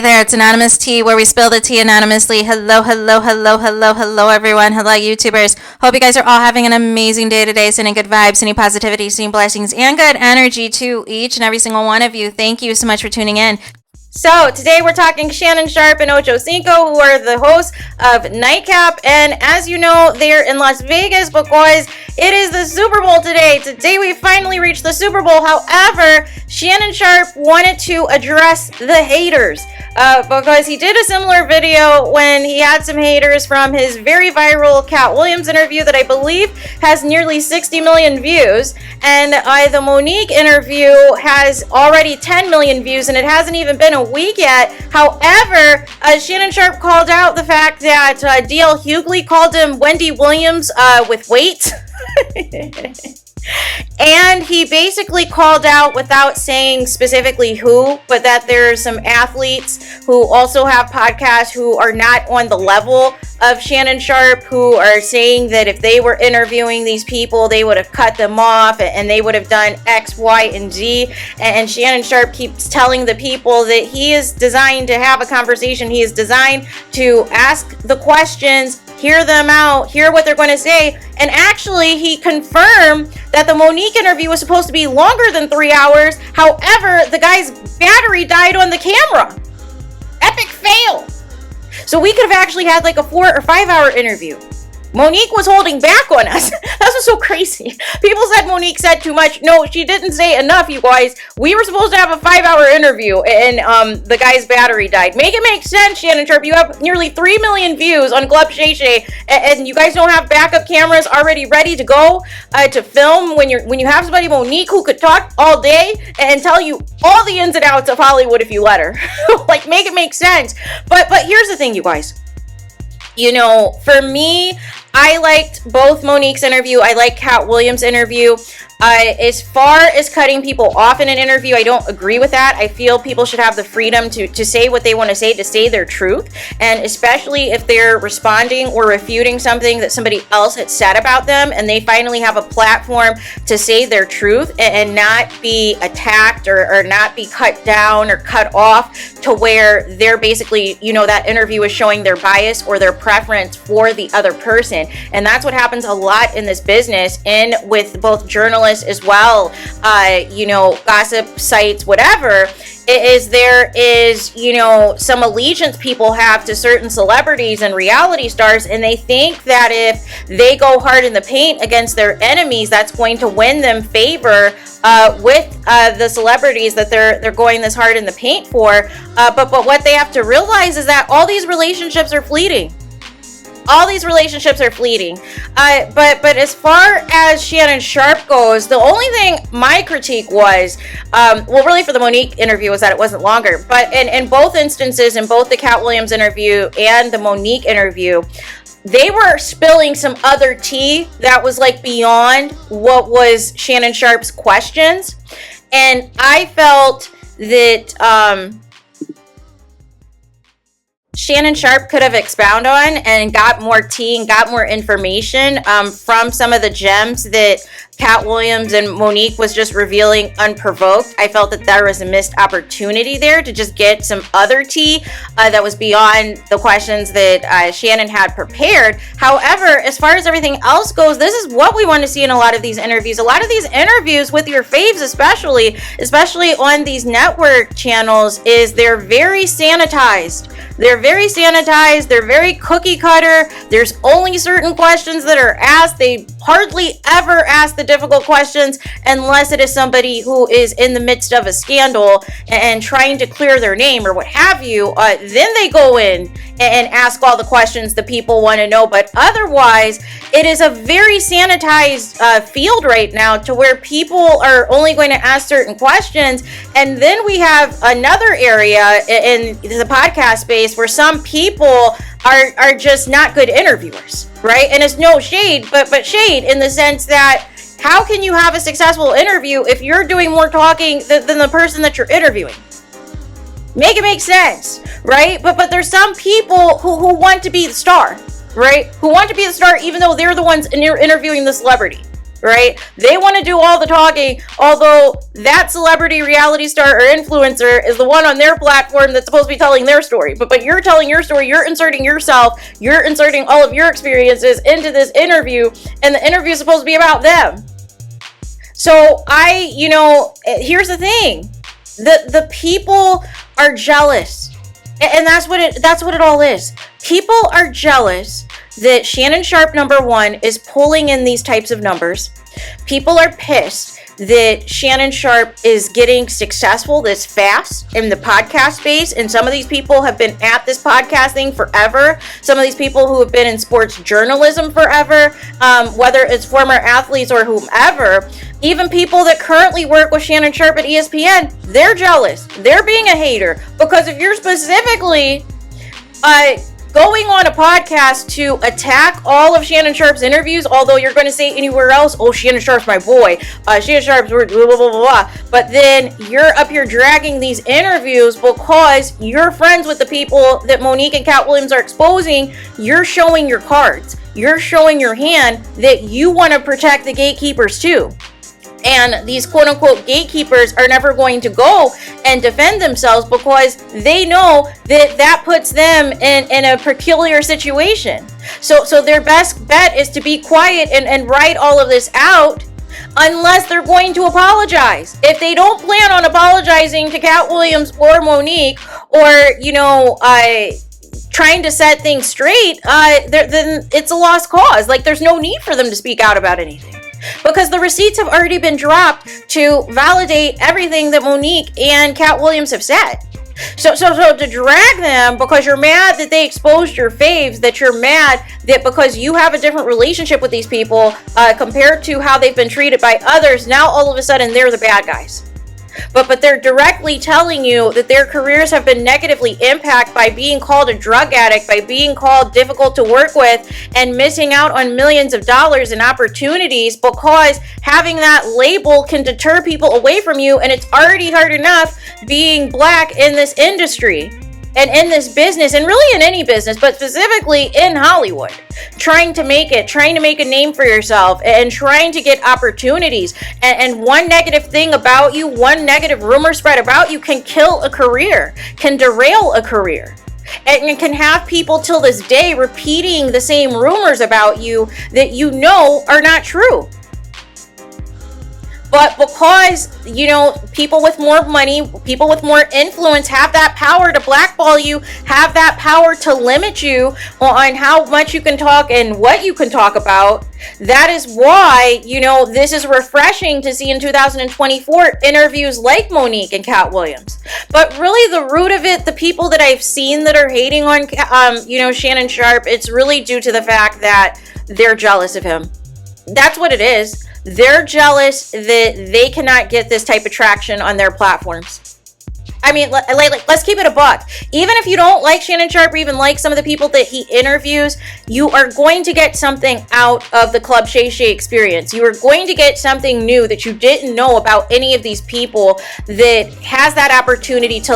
there, it's Anonymous Tea, where we spill the tea anonymously. Hello, hello, hello, hello, hello, everyone. Hello, YouTubers. Hope you guys are all having an amazing day today, sending good vibes, sending positivity, sending blessings, and good energy to each and every single one of you. Thank you so much for tuning in. So today we're talking Shannon Sharpe and Ocho Cinco, who are the hosts of Nightcap, and as you know, they're in Las Vegas because it is the Super Bowl today. Today we finally reached the Super Bowl. However, Shannon Sharpe wanted to address the haters because he did a similar video when he had some haters from his very viral Cat Williams interview that I believe has nearly 60 million views, and the Monique interview has already 10 million views, and it hasn't even been a week yet. However, Shannon Sharpe called out the fact that D.L. Hughley called him Wendy Williams with weight. And he basically called out, without saying specifically who, but that there are some athletes who also have podcasts who are not on the level of Shannon Sharpe, who are saying that if they were interviewing these people, they would have cut them off and they would have done X, Y, and Z. And Shannon Sharpe keeps telling the people that he is designed to have a conversation. He is designed to ask the questions, hear them out, hear what they're going to say. And actually, he confirmed that the Monique interview was supposed to be longer than 3 hours. However, the guy's battery died on the camera. Epic fail. So we could have actually had like a 4 or 5 hour interview. Monique was holding back on us. That's what's so crazy. People said Monique said too much. No, she didn't say enough, you guys. We were supposed to have a 5 hour interview and the guy's battery died. Make it make sense, Shannon Sharpe. You have nearly 3 million views on Club Shay Shay and you guys don't have backup cameras already ready to go to film when you have somebody, Monique, who could talk all day and tell you all the ins and outs of Hollywood if you let her. Like, make it make sense. But here's the thing, you guys. You know, for me, I liked both Monique's interview. I like Cat Williams' interview. As far as cutting people off in an interview, I don't agree with that. I feel people should have the freedom to say what they want to say their truth. And especially if they're responding or refuting something that somebody else had said about them, and they finally have a platform to say their truth and not be attacked or not be cut down or cut off to where they're basically, you know, that interview is showing their bias or their preference for the other person. And that's what happens a lot in this business and with both journalists as well, you know, gossip sites, whatever. There is, you know, some allegiance people have to certain celebrities and reality stars, and they think that if they go hard in the paint against their enemies, that's going to win them favor with the celebrities that they're going this hard in the paint for. But what they have to realize is that all these relationships are fleeting. All these relationships are fleeting. But as far as Shannon Sharpe goes, the only thing my critique was, well, really for the Monique interview, was that it wasn't longer. But in both instances, in both the Cat Williams interview and the Monique interview, they were spilling some other tea that was like beyond what was Shannon Sharpe's questions. And I felt that Shannon Sharpe could have expounded on and got more tea and got more information from some of the gems that Cat Williams and Monique was just revealing unprovoked. I felt that there was a missed opportunity there to just get some other tea that was beyond the questions that Shannon had prepared. However, as far as everything else goes, this is what we want to see in a lot of these interviews. A lot of these interviews with your faves, especially on these network channels, is they're very sanitized. They're very sanitized. They're very cookie cutter. There's only certain questions that are asked. They hardly ever ask the difficult questions unless it is somebody who is in the midst of a scandal and trying to clear their name or what have you. Then they go in and ask all the questions the people want to know. But otherwise, it is a very sanitized field right now to where people are only going to ask certain questions. And then we have another area in the podcast space where some people are just not good interviewers, right? And it's no shade, but shade in the sense that how can you have a successful interview if you're doing more talking than the person that you're interviewing? Make it make sense, right? But there's some people who want to be the star, right? Who want to be the star even though they're the ones interviewing the celebrity. right? They want to do all the talking, although that celebrity, reality star, or influencer is the one on their platform that's supposed to be telling their story. But you're telling your story, you're inserting yourself, you're inserting all of your experiences into this interview, and the interview is supposed to be about them. So here's the thing. The people are jealous. And that's what it all is. People are jealous that Shannon Sharpe, number one, is pulling in these types of numbers. People are pissed that Shannon Sharpe is getting successful this fast in the podcast space. And some of these people have been at this podcasting forever. Some of these people who have been in sports journalism forever, whether it's former athletes or whomever, even people that currently work with Shannon Sharpe at ESPN, they're jealous. They're being a hater. Because if you're specifically going on a podcast to attack all of Shannon Sharpe's interviews, although you're going to say anywhere else, oh, Shannon Sharpe's my boy, Shannon Sharpe's blah, blah, blah, blah, blah. But then you're up here dragging these interviews because you're friends with the people that Monique and Cat Williams are exposing. You're showing your cards. You're showing your hand that you want to protect the gatekeepers too. And these quote-unquote gatekeepers are never going to go and defend themselves because they know that puts them in a peculiar situation. So their best bet is to be quiet and write all of this out unless they're going to apologize. If they don't plan on apologizing to Cat Williams or Monique or, trying to set things straight, then it's a lost cause. Like, there's no need for them to speak out about anything. Because the receipts have already been dropped to validate everything that Monique and Cat Williams have said. So to drag them because you're mad that they exposed your faves, that you're mad that because you have a different relationship with these people compared to how they've been treated by others, now all of a sudden they're the bad guys. But they're directly telling you that their careers have been negatively impacted by being called a drug addict, by being called difficult to work with, and missing out on millions of dollars in opportunities because having that label can deter people away from you, and it's already hard enough being black in this industry and in this business, and really in any business, but specifically in Hollywood. Trying to make a name for yourself and trying to get opportunities. And one negative thing about you, one negative rumor spread about you can kill a career, can derail a career. And it can have people till this day repeating the same rumors about you that you know are not true. But because, people with more money, people with more influence have that power to blackball you, have that power to limit you on how much you can talk and what you can talk about. That is why, this is refreshing to see in 2024 interviews like Monique and Cat Williams. But really the root of it, the people that I've seen that are hating on, Shannon Sharpe, it's really due to the fact that they're jealous of him. That's what it is. They're jealous that they cannot get this type of traction on their platforms. I mean, let's keep it a buck. Even if you don't like Shannon Sharpe or even like some of the people that he interviews, you are going to get something out of the Club Shay Shay experience. You are going to get something new that you didn't know about any of these people that has that opportunity to,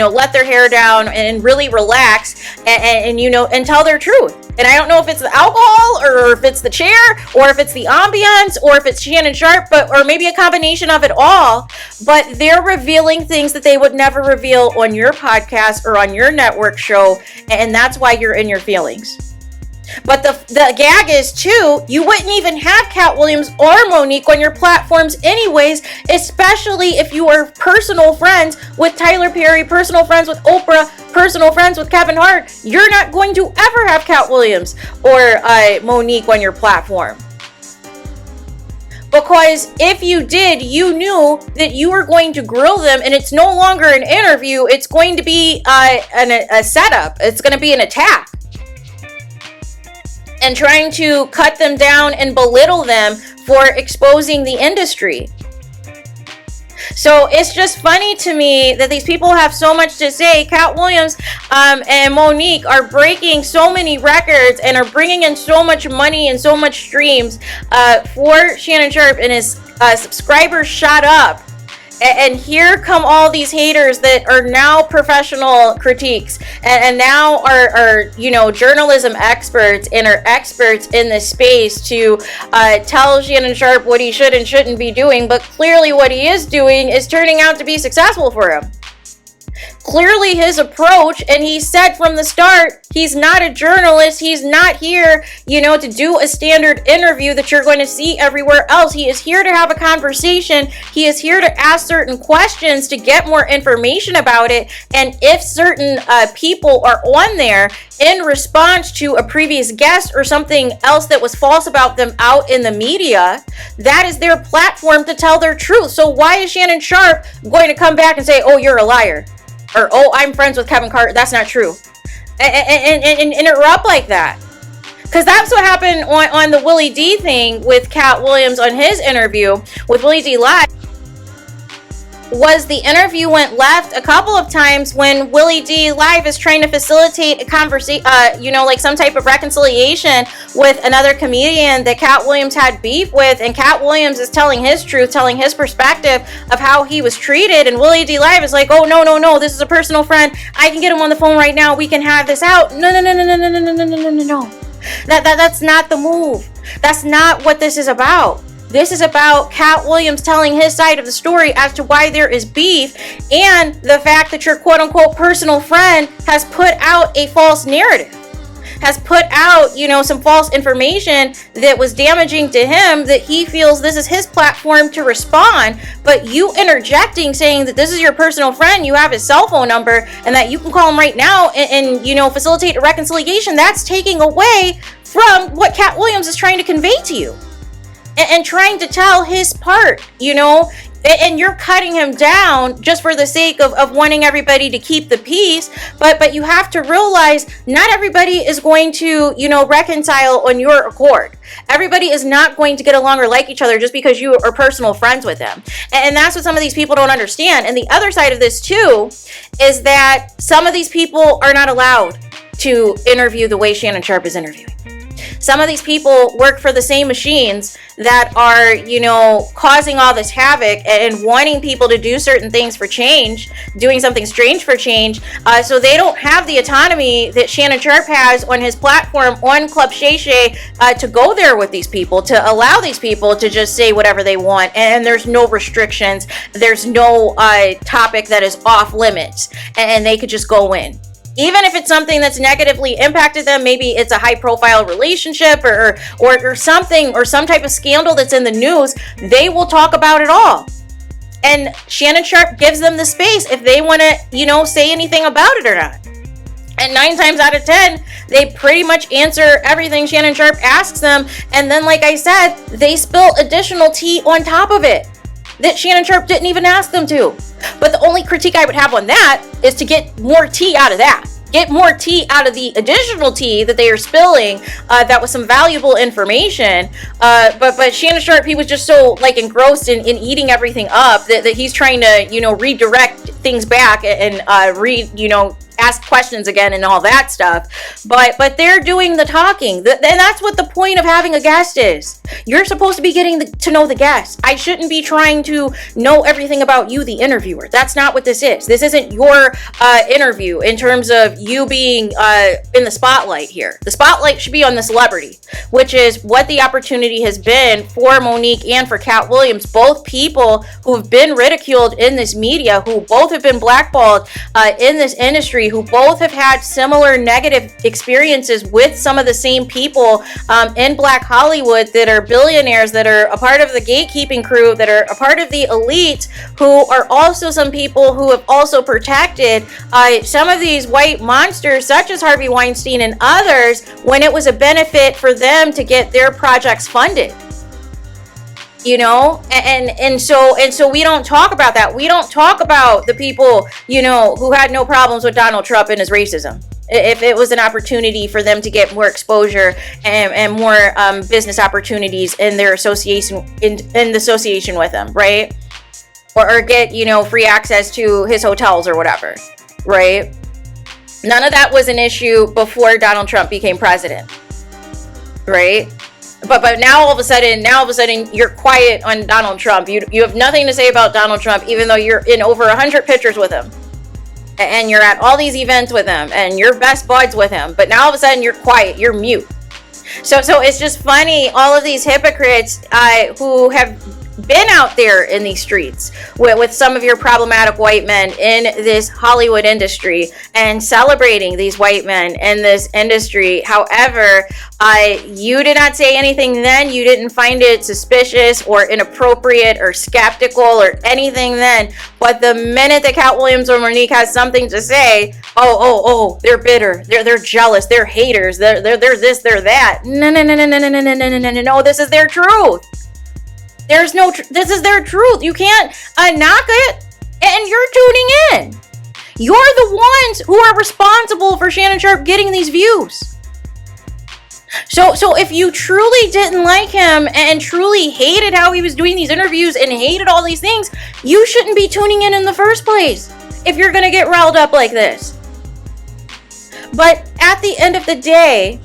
let their hair down and really relax and tell their truth. And I don't know if it's the alcohol or if it's the chair or if it's the ambiance or if it's Shannon Sharpe, or maybe a combination of it all. But they're revealing things that they would never reveal on your podcast or on your network show. And that's why you're in your feelings. But the gag is too, you wouldn't even have Cat Williams or Monique on your platforms anyways, especially if you are personal friends with Tyler Perry, personal friends with Oprah, personal friends with Kevin Hart. You're not going to ever have Cat Williams or Monique on your platform. Because if you did, you knew that you were going to grill them, and it's no longer an interview. It's going to be a setup. It's going to be an attack. And trying to cut them down and belittle them for exposing the industry. So it's just funny to me that these people have so much to say. Cat Williams and Monique are breaking so many records and are bringing in so much money and so much streams for Shannon Sharpe, and his subscribers shot up. And here come all these haters that are now professional critiques and now are journalism experts and are experts in this space to tell Shannon Sharpe what he should and shouldn't be doing, but clearly what he is doing is turning out to be successful for him. Clearly his approach, and he said from the start, he's not a journalist. He's not here, to do a standard interview that you're going to see everywhere else. He is here to have a conversation. He is here to ask certain questions to get more information about it. And if certain people are on there in response to a previous guest or something else that was false about them out in the media, that is their platform to tell their truth. So why is Shannon Sharpe going to come back and say, oh, you're a liar? Or, oh, I'm friends with Kevin Carter. That's not true. And interrupt like that. Because that's what happened on the Willie D thing with Cat Williams on his interview with Willie D Live. Was the interview went left a couple of times when Willie D Live is trying to facilitate a conversation, like some type of reconciliation with another comedian that Cat Williams had beef with, and Cat Williams is telling his truth, telling his perspective of how he was treated, and Willie D Live is like, oh, no, this is a personal friend. I can get him on the phone right now. We can have this out. No. That's not the move. That's not what this is about. This is about Cat Williams telling his side of the story as to why there is beef, and the fact that your quote-unquote personal friend has put out a false narrative, has put out, some false information that was damaging to him, that he feels this is his platform to respond. But you interjecting, saying that this is your personal friend, you have his cell phone number, and that you can call him right now and facilitate a reconciliation, that's taking away from what Cat Williams is trying to convey to you. And trying to tell his part, and you're cutting him down just for the sake of wanting everybody to keep the peace. But you have to realize not everybody is going to, reconcile on your accord. Everybody is not going to get along or like each other just because you are personal friends with them. And that's what some of these people don't understand. And the other side of this too is that some of these people are not allowed to interview the way Shannon Sharpe is interviewing. Some of these people work for the same machines that are, causing all this havoc and wanting people to do certain things for change, doing something strange for change. So they don't have the autonomy that Shannon Sharpe has on his platform on Club Shay Shay to go there with these people, to allow these people to just say whatever they want. And there's no restrictions. There's no topic that is off limits, and they could just go in. Even if it's something that's negatively impacted them, maybe it's a high-profile relationship or something, or some type of scandal that's in the news, they will talk about it all. And Shannon Sharpe gives them the space if they want to, say anything about it or not. And 9 times out of 10, they pretty much answer everything Shannon Sharpe asks them. And then, like I said, they spill additional tea on top of it that Shannon Sharpe didn't even ask them to. But the only critique I would have on that is to get more tea out of that. Get more tea out of the additional tea that they are spilling. That was some valuable information. But Shannon Sharpe, he was just so engrossed in eating everything up that he's trying to redirect things back and ask questions again and all that stuff. But they're doing the talking. And that's what the point of having a guest is. You're supposed to be getting to know the guest. I shouldn't be trying to know everything about you, the interviewer. That's not what this is. This isn't your interview in terms of you being in the spotlight here. The spotlight should be on the celebrity, which is what the opportunity has been for Monique and for Cat Williams, both people who have been ridiculed in this media, who both have been blackballed in this industry, who both have had similar negative experiences with some of the same people in Black Hollywood that are billionaires, that are a part of the gatekeeping crew, that are a part of the elite, who are also some people who have also protected some of these white monsters such as Harvey Weinstein and others when it was a benefit for them to get their projects funded. And so we don't talk about that. We don't talk about the people, who had no problems with Donald Trump and his racism. If it was an opportunity for them to get more exposure and more business opportunities in their association, in the association with him, right? Or get, free access to his hotels or whatever, right? None of that was an issue before Donald Trump became president, right? But now all of a sudden you're quiet on Donald Trump. You have nothing to say about Donald Trump, even though you're in over 100 pictures with him, and you're at all these events with him, and you're best buds with him. But now all of a sudden you're quiet, you're mute. So it's just funny, all of these hypocrites who have been out there in these streets with some of your problematic white men in this Hollywood industry and celebrating these white men in this industry. However, you did not say anything then. You didn't find it suspicious or inappropriate or skeptical or anything then. But the minute that Cat Williams or Monique has something to say, oh, they're bitter, they're jealous, they're haters, they're this, they're that. No, this is their truth. This is their truth. You can't knock it, and you're tuning in. You're the ones who are responsible for Shannon Sharpe getting these views. So if you truly didn't like him and truly hated how he was doing these interviews and hated all these things, you shouldn't be tuning in the first place if you're going to get riled up like this. But at the end of the day,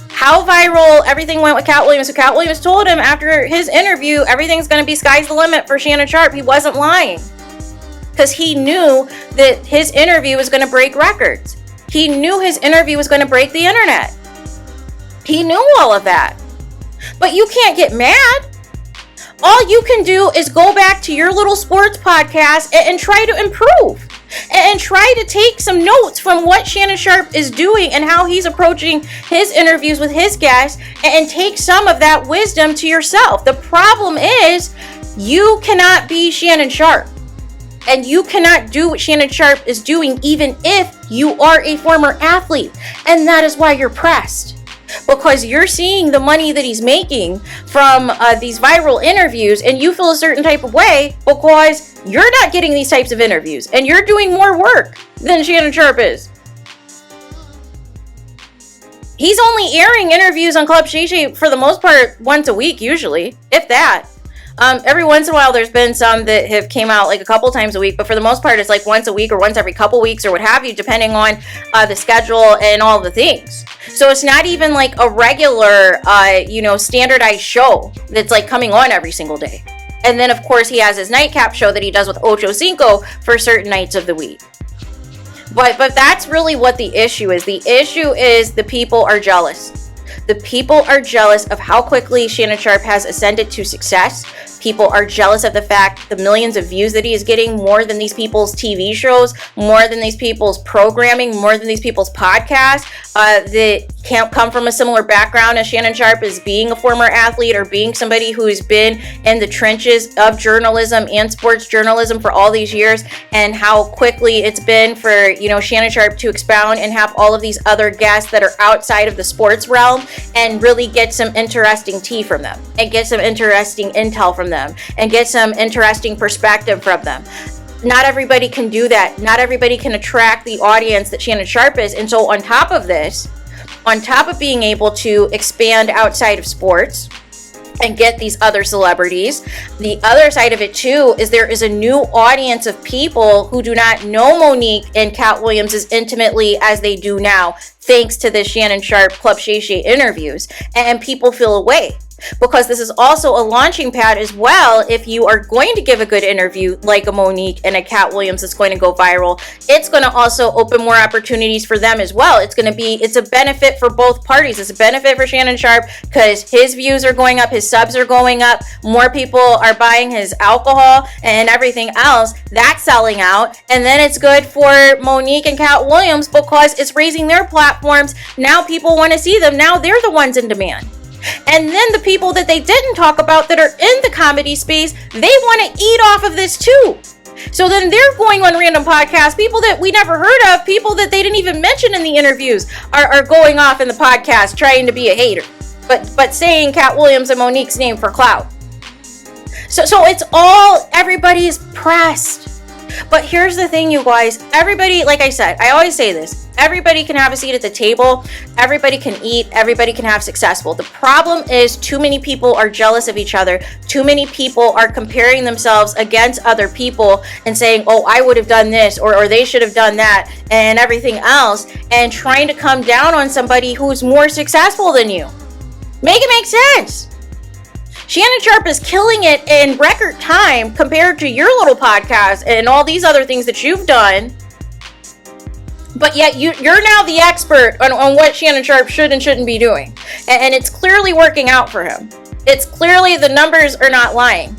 how viral everything went with Cat Williams. So Cat Williams told him after his interview, everything's going to be sky's the limit for Shannon Sharpe. He wasn't lying, because he knew that his interview was going to break records. He knew his interview was going to break the internet. He knew all of that. But you can't get mad. All you can do is go back to your little sports podcast and try to improve. And try to take some notes from what Shannon Sharpe is doing and how he's approaching his interviews with his guests, and take some of that wisdom to yourself. The problem is, you cannot be Shannon Sharpe, and you cannot do what Shannon Sharpe is doing, even if you are a former athlete. And that is why you're pressed. Because you're seeing the money that he's making from these viral interviews, and you feel a certain type of way because you're not getting these types of interviews, and you're doing more work than Shannon Sharpe is. He's only airing interviews on Club Shay Shay for the most part once a week, usually, if that. Every once in a while, there's been some that have came out like a couple times a week, but for the most part, it's like once a week or once every couple weeks or what have you, depending on the schedule and all the things. So it's not even like a regular, standardized show that's like coming on every single day. And then, of course, he has his nightcap show that he does with Ocho Cinco for certain nights of the week. But that's really what the issue is. The issue is the people are jealous. The people are jealous of how quickly Shannon Sharpe has ascended to success. People are jealous of the fact the millions of views that he is getting, more than these people's TV shows, more than these people's programming, more than these people's podcasts, that can't come from a similar background as Shannon Sharpe, as being a former athlete or being somebody who's been in the trenches of journalism and sports journalism for all these years, and how quickly it's been for, Shannon Sharpe to expound and have all of these other guests that are outside of the sports realm and really get some interesting tea from them and get some interesting intel from them and get some interesting perspective from them. Not everybody can do that. Not everybody can attract the audience that Shannon Sharpe is. And so on top of this, on top of being able to expand outside of sports and get these other celebrities, the other side of it too is there is a new audience of people who do not know Monique and Cat Williams as intimately as they do now, thanks to the Shannon Sharpe Club Shay Shay interviews. And people feel away, because this is also a launching pad as well. If you are going to give a good interview like a Monique and a Cat Williams that's going to go viral, it's going to also open more opportunities for them as well. It's a benefit for both parties. It's a benefit for Shannon Sharpe because his views are going up, his subs are going up, more people are buying his alcohol and everything else. That's selling out. And then it's good for Monique and Cat Williams because it's raising their platforms. Now people want to see them. Now they're the ones in demand. And then the people that they didn't talk about that are in the comedy space, they want to eat off of this too. So then they're going on random podcasts. People that we never heard of, people that they didn't even mention in the interviews are going off in the podcast trying to be a hater, but saying Cat Williams and Monique's name for clout. So it's all, everybody's pressed. But here's the thing, you guys. Everybody, like I said, I always say this. Everybody can have a seat at the table. Everybody can eat. Everybody can have successful. The problem is too many people are jealous of each other. Too many people are comparing themselves against other people and saying, oh, I would have done this or they should have done that and everything else, and trying to come down on somebody who's more successful than you. Make it make sense. Shannon Sharpe is killing it in record time compared to your little podcast and all these other things that you've done. But yet you're now the expert on what Shannon Sharpe should and shouldn't be doing. And it's clearly working out for him. It's clearly the numbers are not lying.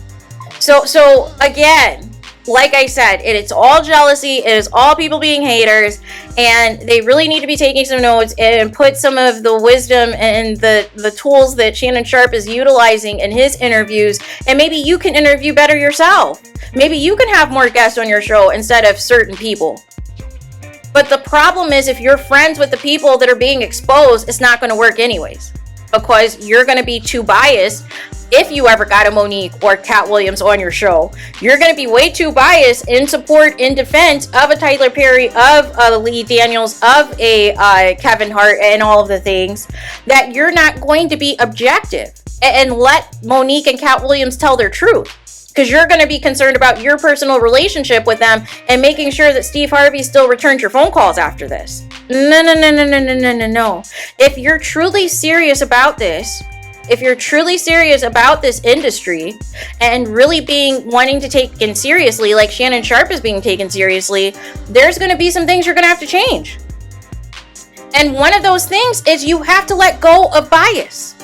So again, like I said, it's all jealousy. It is all people being haters. And they really need to be taking some notes and put some of the wisdom and the tools that Shannon Sharpe is utilizing in his interviews. And maybe you can interview better yourself. Maybe you can have more guests on your show instead of certain people. But the problem is, if you're friends with the people that are being exposed, it's not going to work anyways. Because you're going to be too biased. If you ever got a Monique or Cat Williams on your show, you're going to be way too biased in support, in defense of a Tyler Perry, of a Lee Daniels, of a Kevin Hart, and all of the things, that you're not going to be objective and let Monique and Cat Williams tell their truth. Because you're going to be concerned about your personal relationship with them and making sure that Steve Harvey still returns your phone calls after this. No. If you're truly serious about this, if you're truly serious about this industry and really wanting to take it seriously, like Shannon Sharpe is being taken seriously, there's going to be some things you're going to have to change. And one of those things is you have to let go of bias.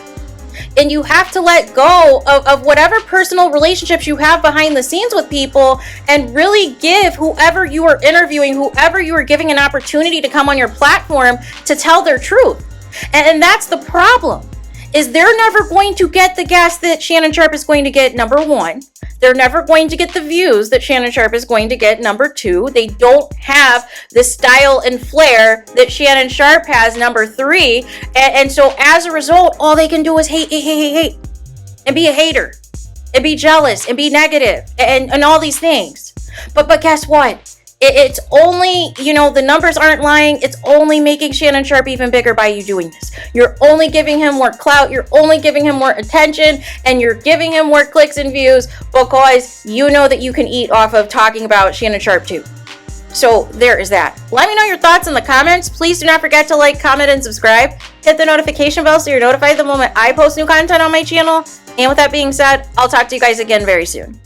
And you have to let go of whatever personal relationships you have behind the scenes with people and really give whoever you are interviewing, whoever you are giving an opportunity to come on your platform to tell their truth. And that's the problem, is they're never going to get the guests that Shannon Sharpe is going to get, number one. They're never going to get the views that Shannon Sharpe is going to get, number two. They don't have the style and flair that Shannon Sharpe has, number three. And so as a result, all they can do is hate, and be a hater, and be jealous, and be negative, and all these things. But guess what? It's only, the numbers aren't lying. It's only making Shannon Sharpe even bigger by you doing this. You're only giving him more clout. You're only giving him more attention. And you're giving him more clicks and views because you know that you can eat off of talking about Shannon Sharpe too. So there is that. Let me know your thoughts in the comments. Please do not forget to like, comment, and subscribe. Hit the notification bell so you're notified the moment I post new content on my channel. And with that being said, I'll talk to you guys again very soon.